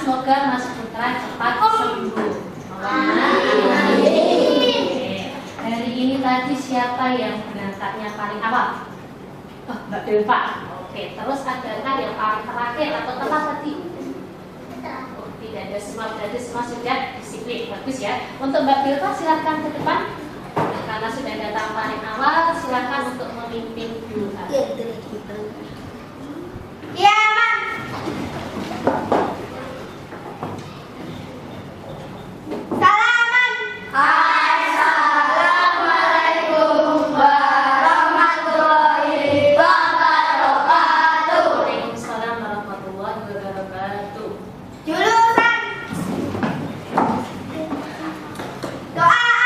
semoga Mas Putra cepat sembuh. Hari ini tadi siapa yang berangkatnya paling awal? Oh, Mbak Belva. Oke, terus adakah yang paling terakhir atau telat tadi? Oh, tidak ada, semua berarti semua sudah disiplin. Bagus ya. Untuk Mbak Belva silakan ke depan. Karena sudah datang paling awal, silakan untuk memimpin doa. Ya, Mak. Salaman. Assalamualaikum warahmatullahi wabarakatuh. Waalaikumsalam warahmatullahi wabarakatuh. Jurusan doaan.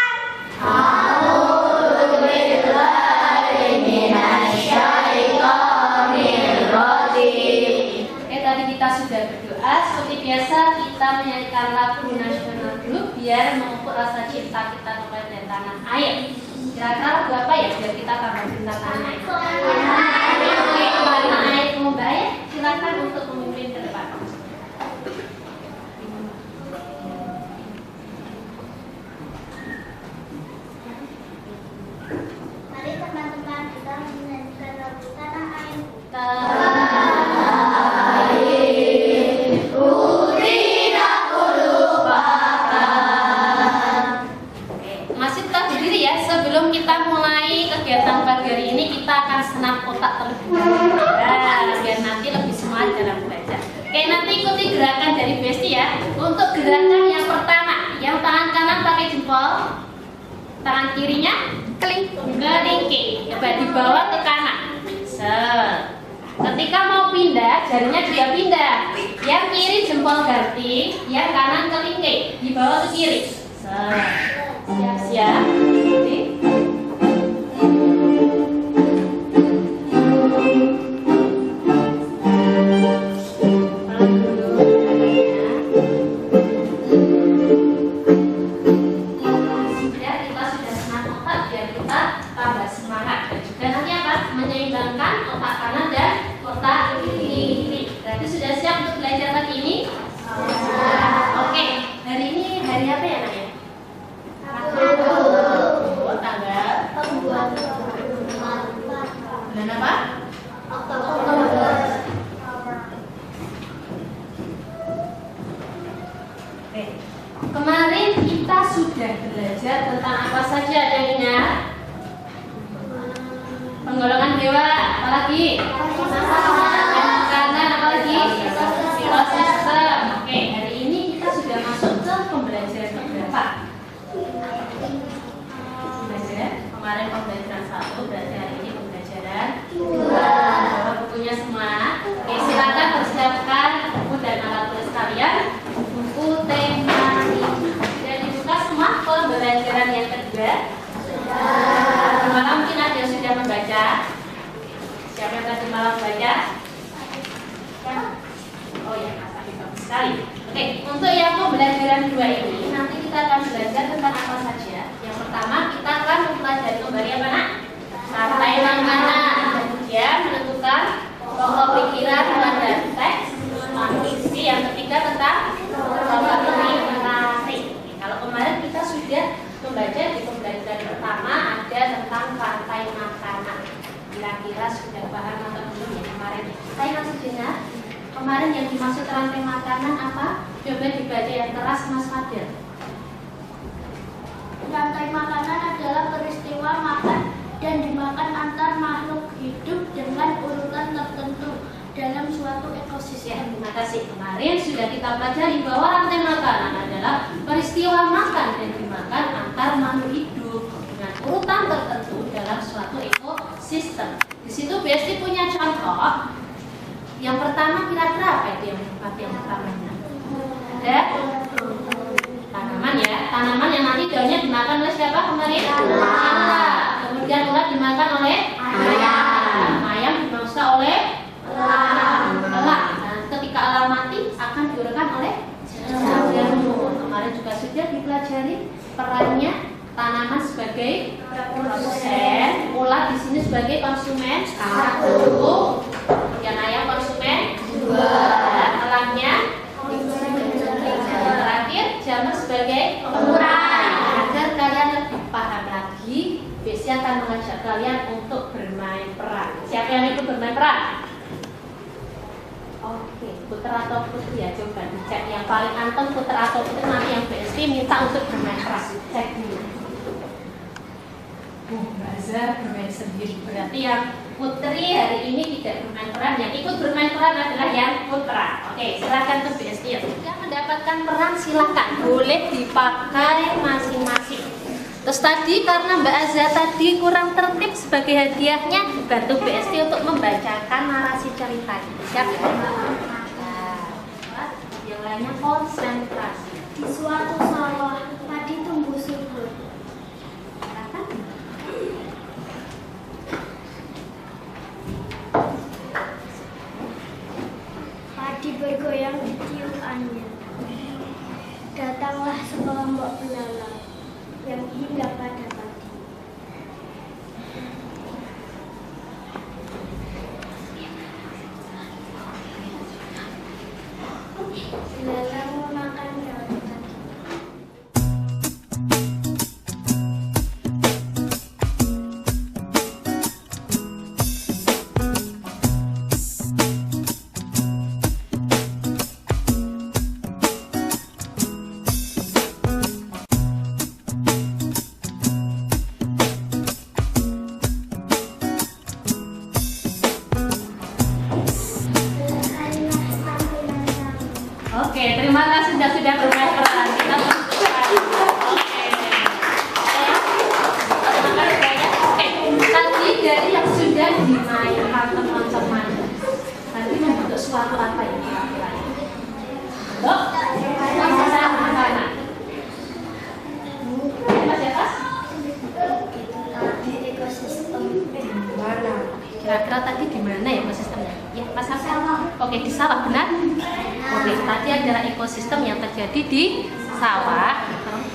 Tadi kita sudah berdoa. Seperti biasa kita menyanyikan lagu nasional dulu biar mengukur rasa cinta kita kepada tanah air. Kira-kira lagu apa ya biar kita tambah cinta tanah air? Oke, tanah air Mbak Ayah, silakan untuk memimpin ke depan. Mari teman-teman kita menyanyikan lagu tanah air. Masih tetap berdiri ya. Sebelum kita mulai kegiatan pagi hari ini, kita akan senam otak terlebih dahulu biar nanti lebih semangat dalam belajar. Oke, nanti ikuti gerakan dari Besti ya. Untuk gerakan yang pertama, yang tangan kanan pakai jempol, tangan kirinya kelingking, coba dibawa ke kanan. Ketika mau pindah, jarinya juga pindah. Yang kiri jempol ganti, yang kanan kelingking, dibawa ke kiri. Siap-siap. Kemarin kita sudah belajar tentang apa saja, ada yang ingat? Penggolongan dewa, apalagi? Kanan, apalagi? Ekosistem. Oke, hari ini kita sudah masuk ke pembelajaran keberapa? Kemarin pembelajaran 1, berarti hari ini pembelajaran 2. Bukunya semua. Oke, silakan persiapkan buku dan alat tulis kalian. Buku tema sudah dibuka semua pembelajaran yang kedua. Malam mungkin ada yang sudah membaca. Siapa yang tadi malam baca? Oh ya, Mas Abi, bagus sekali. Oke, untuk yang pembelajaran 2 ini nanti kita akan belajar tentang apa saja. Yang pertama kita akan mempelajari kembali apa nak? Rantai makanan. Kemudian menentukan pokok pikiran pada teks. Yang ketiga tentang menarik. Kalau kemarin kita sudah membaca di pembelajaran pertama ada tentang rantai makanan. Kira-kira sudah paham atau belum ya kemarin? Saya masih dengar kemarin yang dimaksud rantai makanan apa? Coba dibaca yang keras Mas Fadil. Rantai makanan adalah peristiwa makan dan dimakan antar makhluk hidup dengan urutan tertentu dalam suatu ekosistem. Terima kasih. Kemarin sudah kita pelajari bahwa rantai makanan adalah peristiwa makan dan dimakan antar makhluk hidup dengan urutan tertentu dalam suatu ekosistem. Di situ Besti punya contoh. Yang pertama kira-kira apa itu yang pertamanya? Ada tanaman ya, tanaman yang nanti daunnya dimakan oleh siapa kemarin? Kemudian ulat dimakan oleh ayam dimasak oleh elang. Dan ketika elang mati akan diurutkan oleh jamur. Kemarin juga sudah dipelajari perannya tanaman sebagai produsen, ulat di sini sebagai konsumen 1, kemudian ayam konsumen 2, dan elangnya putra atau putri ya? Coba dicek yang paling anteng putra atau putri, nanti yang BSP minta untuk bermain keras. Cek dulu. Mbak Azhar bermain sendiri, berarti yang putri hari ini tidak bermain peran. Yang ikut bermain peran adalah yang putra. Oke, silakan ke BSP ya. Jika mendapatkan peran silakan, boleh dipakai masing-masing. Terus tadi karena Mbak Azhar tadi kurang tertib, sebagai hadiahnya bantu BST untuk membacakan narasi cerita. Siap ya? Nah, yang lainnya konsentrasi. Di suatu sawah, padi tumbuh subur. Padi bergoyang ditiup angin. Datanglah sekelompok belalang yang hinggap pada padi. Belalang memakan daun padi. Oke, terima kasih sudah bermain peran. Kita teruskan. Oke, tadi dari yang sudah dimainkan teman-teman, tadi membentuk suatu apa ya? Makanan. Mas di atas? Ekosistem mana? Kira-kira tadi di mana ya ekosistemnya? Ya, Mas Hasan. Oke, di sawah, benar? Oke, tadi adalah ekosistem yang terjadi di sawah.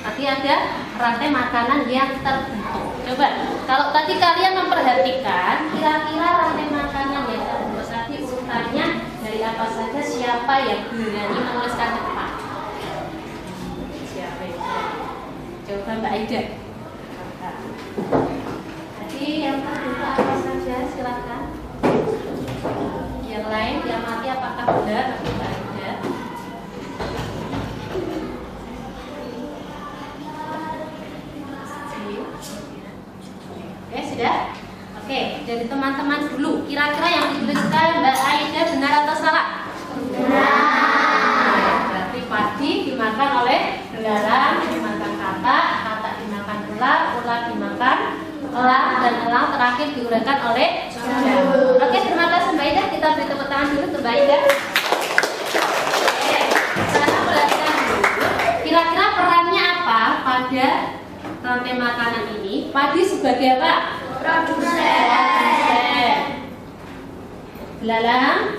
Tadi ada rantai makanan yang terbentuk. Coba, kalau tadi kalian memperhatikan, kira-kira rantai makanan yang terbentuk tadi urutannya dari apa saja? Siapa yang berani menuliskan depan? Siapa itu? Coba Mbak Aida. Tadi yang terbentuk apa saja? Silakan. Yang lain diamati apakah benar atau tidak. Oke, sudah? Oke, dari teman-teman dulu, kira-kira yang dituliskan Mbak Aida benar atau salah? Benar. Berarti padi dimakan oleh belalang, dimakan katak dimakan ular dimakan elang, dan elang terakhir diuraikan oleh jamur. Oke, terima kasih Mbak Aida. Kita beri tepuk tangan dulu untuk Mbak Aida. Oke, sekarang perhatikan dulu. Kira-kira perannya apa pada rantai makanan ini? Padi sebagai apa? Produsen. Belalang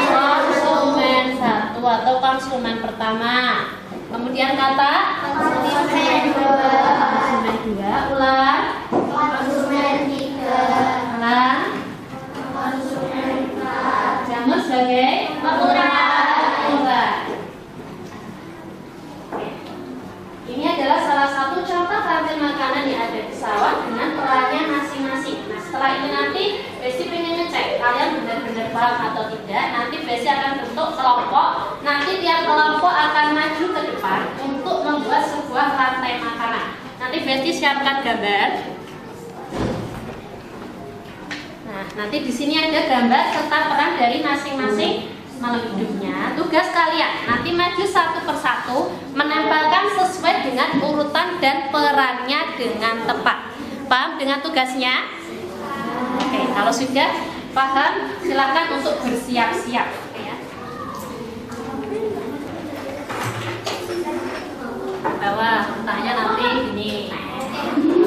konsumen satu atau konsumen pertama. Kemudian katak konsumen dua, ular konsumen tiga, elang konsumen empat, jamur sebagai pengurai. Ini adalah salah satu contoh rantai makanan yang ada di sawah dengan perannya masing-masing. Nah, setelah ini nanti Besi pengen ngecek kalian benar-benar paham atau tidak. Nanti Besi akan bentuk kelompok. Nanti tiap kelompok akan maju ke depan untuk membuat sebuah rantai makanan. Nanti Besi siapkan gambar. Nah, nanti di sini ada gambar serta peran dari masing-masing makhluk hidupnya. Tugas kalian nanti maju satu persatu, menempelkan sesuai dengan urutan dan perannya dengan tepat. Paham dengan tugasnya? Oke, kalau sudah paham, silakan untuk bersiap-siap. Oke, ya. Bawah, tanya nanti ini.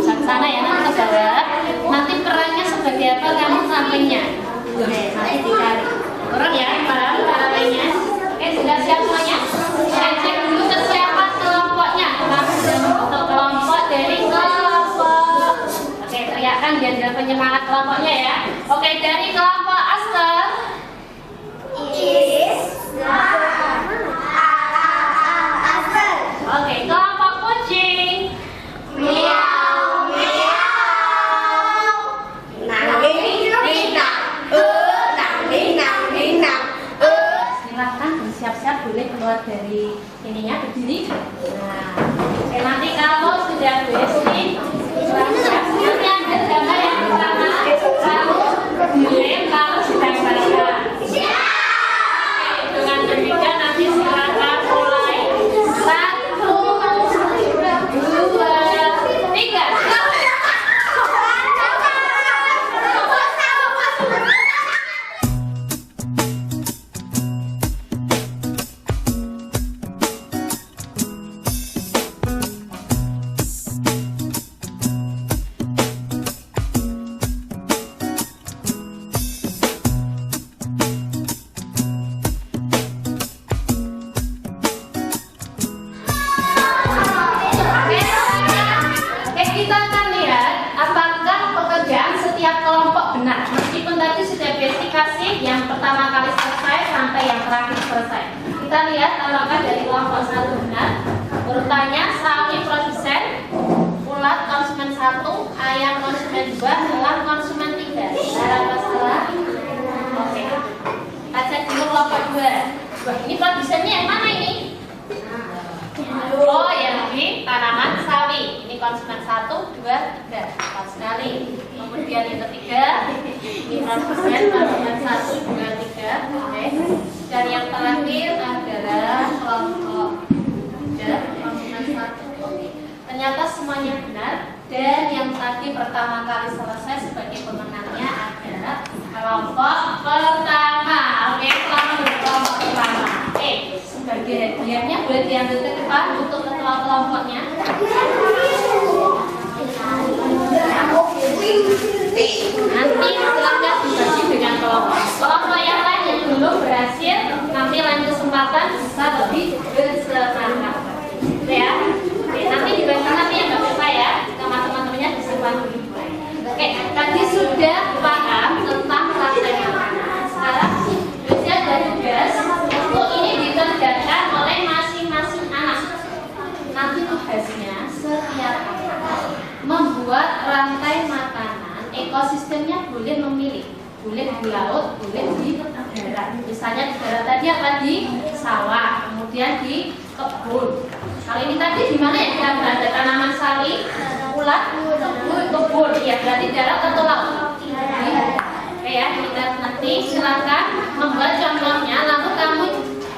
Ke sana ya, nanti ke bawah. Nanti perannya sebagai apa kamu sampingnya? Oke, nanti dicari. Orang ya, paham caranya? Oke, sudah siap semuanya? Saya cek dulu kesiapan kelompoknya. Untuk kelompok dari kelompok. Oke, teriakan biar ada penyemangat kelompoknya ya. Oke, dari kelompok Aster. Oke, kelompok kucing. siap-siap boleh keluar dari ininya, berdiri. Nah, oke, nanti kalau sudah bersih, nanti ambil gambar yang pertama, lalu dilem, lalu ditempelkan. Dengan demikian nanti silakan mulai. 1, 2, 3. Kita akan lihat apakah pekerjaan setiap kelompok benar. Meskipun tadi sudah verifikasi yang pertama kali selesai sampai yang terakhir selesai. Kita lihat apakah dari kelompok 1 benar. Urutannya sawi produsen, ulat konsumen 1, ayam konsumen 2, elang konsumen 3. Benar apa salah? Oke. Kita cek dulu kelompok 2. Wah, ini produsennya yang mana ini? Oh, yang di tanaman sawi. Ini konsumen 1, 2, 3. Pas sekali. Kemudian yang ketiga, ini produsen konsumen 1, 2, 3. Oke. Dan yang terakhir adalah kelompok 3, konsumen 1. Oke. Ternyata semuanya benar. Dan yang tadi pertama kali selesai sebagai pemenangnya adalah kelompok pertama. Oke, selamat untuk kelompok pertama. Oke. Sebagai hadiahnya boleh diambil ke depan untuk ketua kelompoknya. Nanti silakan dibagi dengan kelompok yang lain yang belum berhasil. Nanti lain kesempatan bisa lebih bersemangat. Ya. Oke, nanti dibantu nanti ya Mbak Eva ya, sama teman-temannya disimpan dulu. Oke, tadi sudah paham tentang rantai makanan. Sekarang sudah ada tugas untuk ini dikerjakan oleh masing-masing anak. Nanti tugasnya setiap anak membuat rantai makanan. Ekosistemnya boleh memilih, boleh di laut, boleh di darat. Misalnya di darat tadi apa, di sawah, kemudian di kebun. Kalau ini tadi di mana ya? Ada tanaman sawi, ulat, kebun. Ya, berarti darat atau laut? Oke ya, kita nanti silakan membuat contohnya, lalu kamu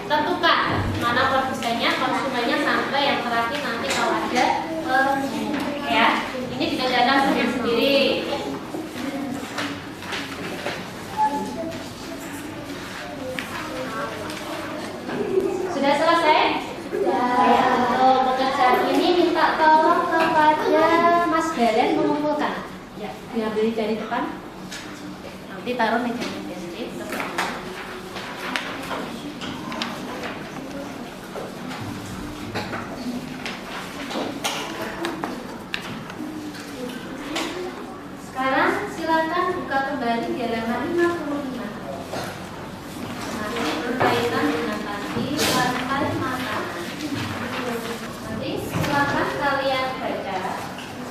tentukan mana produsennya, konsumennya, sampai yang terakhir nanti kalau ada ya. Ini dikerjakan sendiri-sendiri. Sudah selesai? Ya. Untuk pekerjaan ini minta tolong kepada Mas Galen mengumpulkan. Ya, diambil dari depan. Nanti taruh mejanya sendiri. Sekarang silakan buka kembali di halaman 55. Nanti berkaitan dengan tadi rantai makanan. Nanti silakan kalian baca,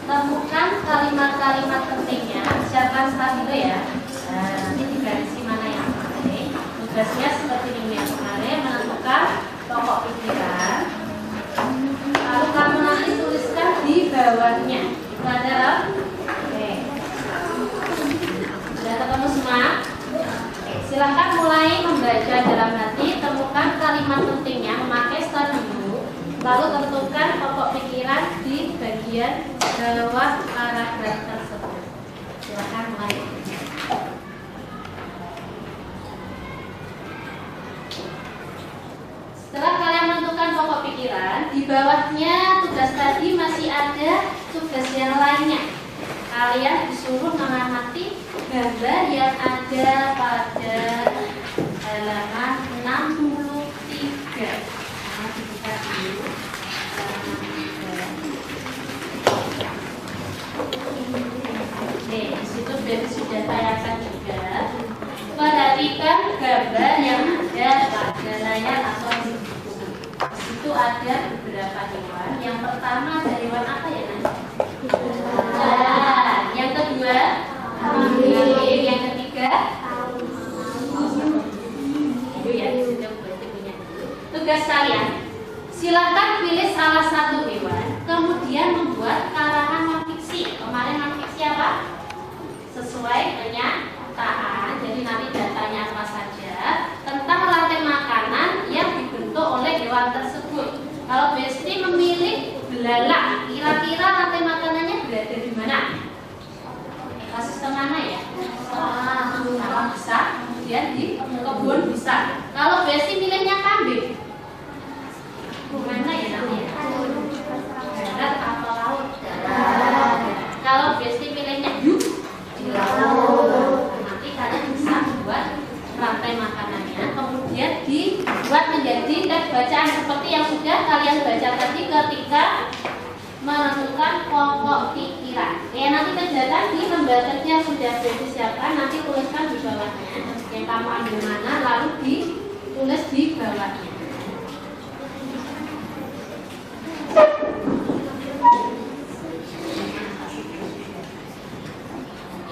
temukan kalimat-kalimat pentingnya. Siapkan stabilo ya. Nah, nanti digarisi mana yang penting. Tugasnya seperti minggu yang kemarin, menentukan pokok pikiran. Lalu kamu nanti tuliskan di bawahnya. Itu adalah sudah ketemu semua? Oke, silahkan mulai membaca dalam hati, temukan kalimat pentingnya, memakai stabilo, lalu tentukan pokok pikiran di bagian bawah paragraf tersebut. Silahkan mulai. Setelah kalian menentukan pokok pikiran, di bawahnya tugas tadi masih ada tugas yang lainnya. Kalian disuruh mengamati gambar yang ada pada halaman 63. Nah, dibuka dulu. Oke, di situ sudah tayangkan juga. Perhatikan gambar yang ada pada layar atau di buku. Di situ ada beberapa hewan. Yang pertama ada hewan apa ya, Nan? Yang kedua, yang ketiga, ya sudah berarti punya dulu. tugas kalian, silakan pilih salah satu hewan, kemudian membuat karangan non-fiksi. Kemarin non-fiksi apa? Sesuai kenyataan. Jadi nanti datanya apa saja tentang rantai makanan yang dibentuk oleh hewan tersebut. Kalau Besti memilih belalang, kira-kira rantai makanannya berada di mana? Ekosistem mana ya? Sawah besar, kemudian di kebun besar. Kalau Besti milihnya kambing, mana ya namanya? Darat atau laut? Darat. Kalau Besti milihnya di laut. Nanti kalian bisa membuat rantai makanannya, kemudian dibuat menjadi teks bacaan seperti yang sudah kalian baca tadi ketika menentukan pokok pikiran. Ya, nanti kegiatan di lembar kerja yang sudah disiapkan, nanti tuliskan di bawahnya. Yang kamu ambil mana, lalu ditulis di bawahnya.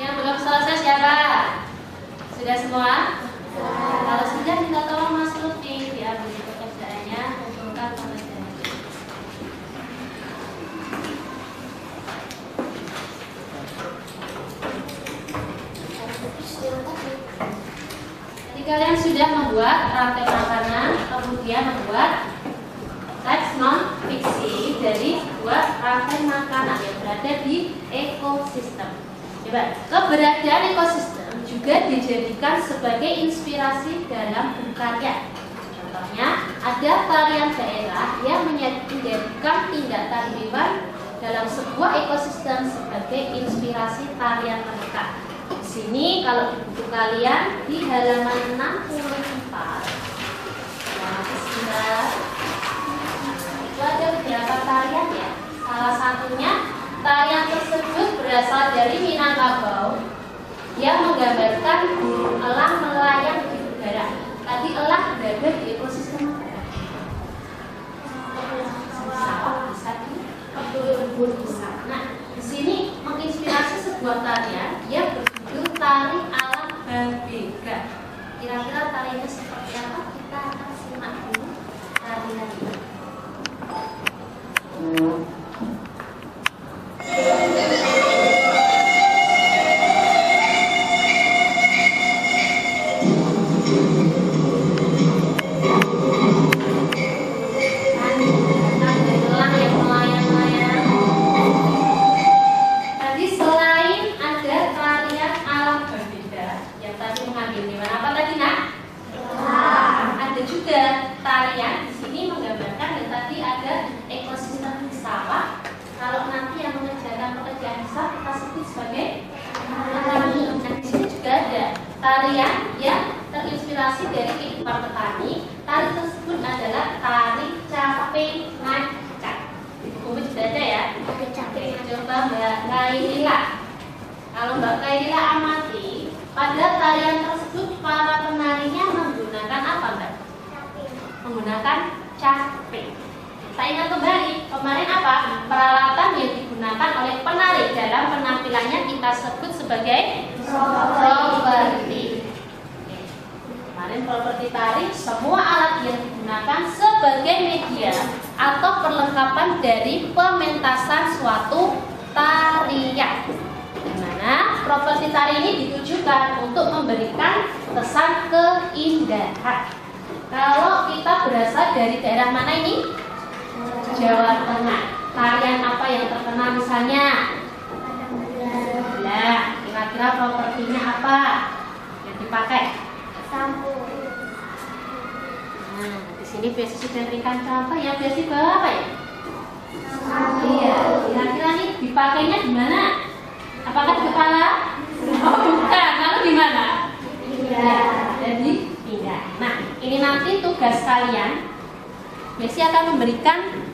Yang belum selesai siapa? Sudah semua? Kalau sudah, minta tolong Mas Lutfi diambil pekerjaannya, kumpulkan pekerjaan. Jadi kalian sudah membuat rantai makanan, kemudian membuat teks non-fiksi dari sebuah rantai makanan yang berada di ekosistem. Coba, keberadaan ekosistem juga dijadikan sebagai inspirasi dalam berkarya. Contohnya, ada tarian daerah yang menjadikan tindak tari hewan dalam sebuah ekosistem sebagai inspirasi tarian mereka. Di sini kalau di buku kalian di halaman 64, itu ada beberapa tarian ya. Salah satunya tarian tersebut berasal dari Minangkabau yang menggambarkan burung elang melayang di udara. Tadi elang berada di ekosistem apa? Sawah bisa di kebun besar. Nah, di sini menginspirasi sebuah tarian yang berjudul Tari Alam Babega. Kira-kira tariannya seperti apa? Kita akan simak dulu tarian ini. Tarian yang terinspirasi dari kehidupan petani. Tari tersebut adalah tari caping ngacak. Di buku juga ada ya. Coba Mbak Kailila. Kalau Mbak Kailila amati, pada tarian tersebut para penarinya menggunakan apa, Mbak? Menggunakan caping. Saya ingat kembali, kemarin apa? Peralatan yang digunakan oleh penari dalam penampilannya kita sebut sebagai properti. Kemarin properti tari, semua alat yang digunakan sebagai media atau perlengkapan dari pementasan suatu tarian. Di mana properti tari ini ditujukan untuk memberikan kesan keindahan. Kalau kita berasal dari daerah mana ini? Jawa Tengah. Tarian apa yang terkenal misalnya? Nah, kira-kira propertinya apa yang dipakai? Sampo. Nah, di sini biasa sudah berikan contoh ya, biasa bawa apa ya? Iya, kira-kira nih dipakainya di mana? Apakah di kepala? Oh, bukan. Lalu di mana? Iya, jadi tidak. Nah, ini nanti tugas kalian. Messi akan memberikan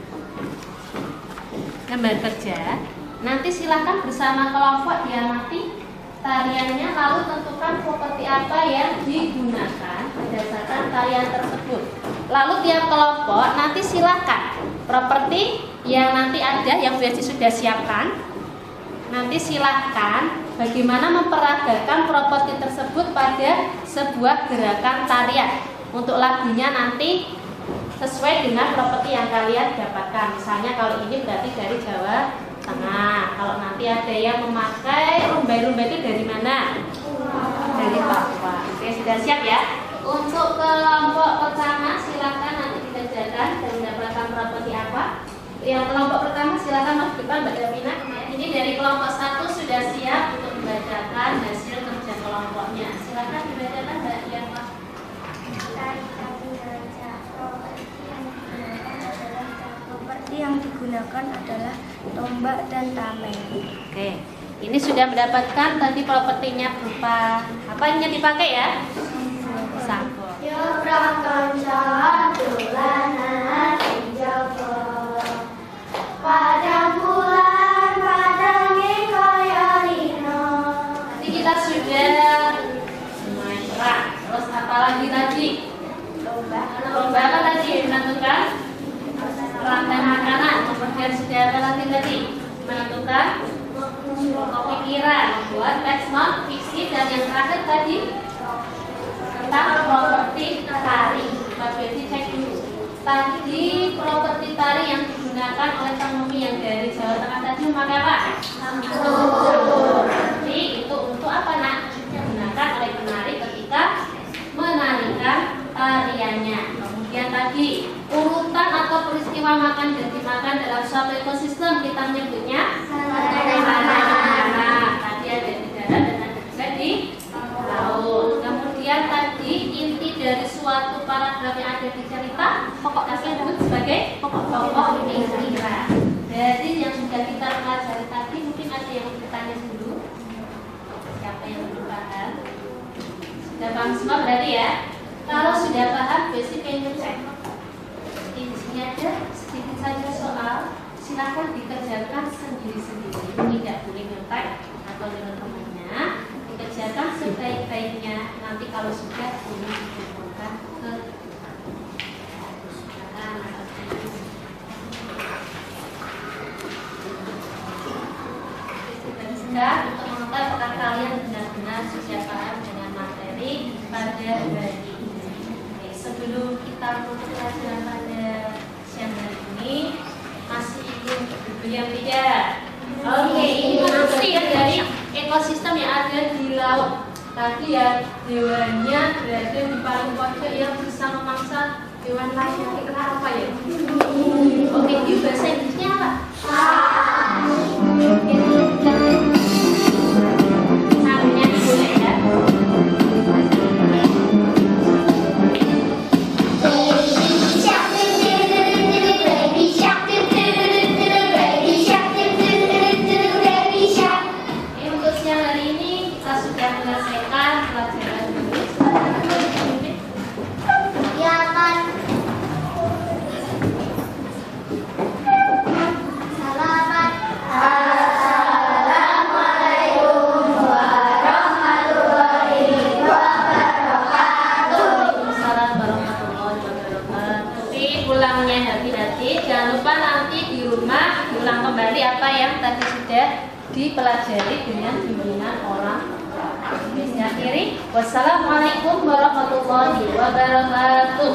gambar kerja. Nanti silakan bersama kelompok diamati tariannya, lalu tentukan properti apa yang digunakan berdasarkan tarian tersebut. Lalu tiap kelompok nanti silakan properti yang nanti ada yang Messi sudah siapkan. Nanti silakan bagaimana memperagakan properti tersebut pada sebuah gerakan tarian. Untuk lagunya nanti sesuai dengan properti yang kalian dapatkan. Misalnya kalau ini berarti dari Jawa Tengah. Kalau nanti ada yang memakai rumbai-rumbai itu dari mana? Dari Papua. Oke, sudah siap ya? Untuk kelompok pertama silakan nanti dikerjakan dan mendapatkan properti apa? Yang kelompok pertama silakan masuk depan Mbak Davina. Ini dari kelompok 1 sudah siap untuk membacakan hasil kerja kelompoknya. Silakan dibacakan Mbak Diana. Properti yang digunakan adalah tombak dan tameng. Oke, ini sudah mendapatkan tadi propertinya berupa apa yang dipakai ya? Sampul. Padang bulan, padang koyorino. Nanti kita sudah merah. Terus apa lagi tadi? Lomba apa tadi? Menentukan rantai makanan. Kemudian sudah apa lagi tadi? Menentukan pikiran, membuat teks non fiksi, dan yang terakhir tadi tentang properti tari. Pak Besi cek dulu. Tadi properti tari yang digunakan oleh Tanomi yang dari Jawa Tengah tadi memakai apa? Campur. Jadi itu untuk apa nak? Digunakan oleh penari ketika menarikan tariannya. Kemudian tadi urutan atau peristiwa makan dan dimakan dalam suatu ekosistem kita menyebutnya nah, tadi ada di darat dan ada juga di laut. Kemudian tadi inti dari suatu paragraf yang ada di cerita kita sebut sebagai pokok pikiran. Jadi yang sudah kita pelajari tadi mungkin ada yang bertanya dulu. Siapa yang belum paham? Sudah paham semua berarti ya? Kalau sudah paham, basic pengen cek. Di sini ada sedikit saja soal. Silakan dikerjakan sendiri-sendiri. Tidak boleh ngetek atau dengan temannya. Dikerjakan sebaik-baiknya. Nanti kalau sudah boleh dikumpulkan ke untuk mengetahui apakah kalian benar-benar sudah paham dengan materi pada hari ini. Oke, sebelum kita menutup pelajaran pada siang hari ini, masih ingin berbincang tidak? Oke, ini masih ya dari ekosistem yang ada di laut. Tadi ya hewannya berada di paling pojok yang bisa memangsa hewan lainnya. Kira apa ya? Oke, di bahasa Inggrisnya apa? Dipelajari dengan bimbingan orang. Akhiri, wassalamualaikum warahmatullahi wabarakatuh.